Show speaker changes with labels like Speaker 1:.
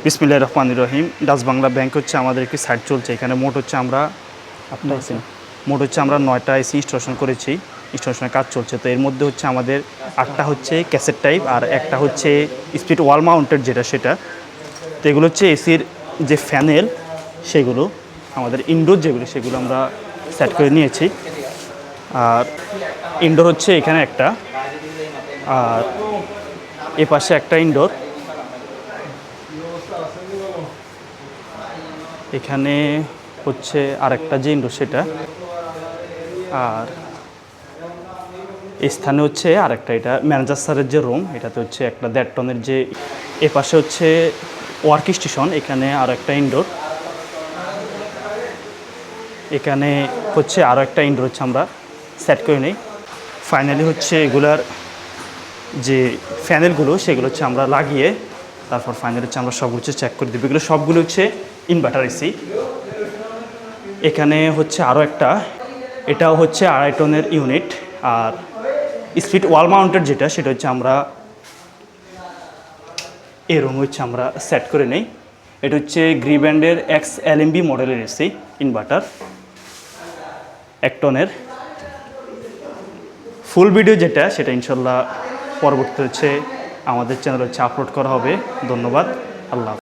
Speaker 1: বিসমিল্লাহির রহমানির রহিম। Dutch Bangla bank হচ্ছে আমাদের একটি সাইট চলছে। এখানে মোট হচ্ছে আমরা আমরা 9টা এসি ইনস্টলেশন করেছি। ইনস্টলেশনের কাজ চলছে। তো এর মধ্যে হচ্ছে আমাদের 8টা হচ্ছে ক্যাসেট টাইপ আর একটা হচ্ছে স্প্লিট ওয়াল মাউন্টেড সেটা। তো এগুলো হচ্ছে এসির যে ফ্যানেল সেগুলো আমাদের ইনডোর যেগুলো সেগুলো আমরা সেট করে নিয়েছি। আর ইনডোর হচ্ছে এখানে একটা, আর এ পাশে একটা ইনডোর, এখানে হচ্ছে আরেকটা যে ইনডোর সেটা, আর এই স্থানে হচ্ছে আরেকটা, এটা ম্যানেজার স্যারের যে রুম, এটাতে হচ্ছে একটা 1.5 টনের যে, এ পাশে হচ্ছে ওয়ার্ক স্টেশন, এখানে আরও একটা ইনডোর, এখানে হচ্ছে আরও একটা ইনডোর হচ্ছে আমরা সেট করে নিই। ফাইনালি হচ্ছে এগুলার যে ফ্যানেলগুলো সেগুলো হচ্ছে আমরা লাগিয়ে তারপর ফাইনালি হচ্ছে আমরা সবগুলো হচ্ছে চেক করে দেবো। এগুলো সবগুলো হচ্ছে ইনভার্টার এসি। এখানে হচ্ছে আরও একটা, এটাও হচ্ছে 2.5 টনের ইউনিট। আর স্প্লিট ওয়াল মাউন্টেড সেটা হচ্ছে আমরা এরকম হচ্ছে আমরা সেট করে নেই। এটা হচ্ছে গ্রিব্যান্ডের XLMB মডেলের এসি ইনভার্টার 1 টনের। ফুল ভিডিও সেটা ইনশাল্লাহ পরবর্তীতে হচ্ছে আমাদের চ্যানেলে হচ্ছে আপলোড করা হবে। ধন্যবাদ। আল্লাহ।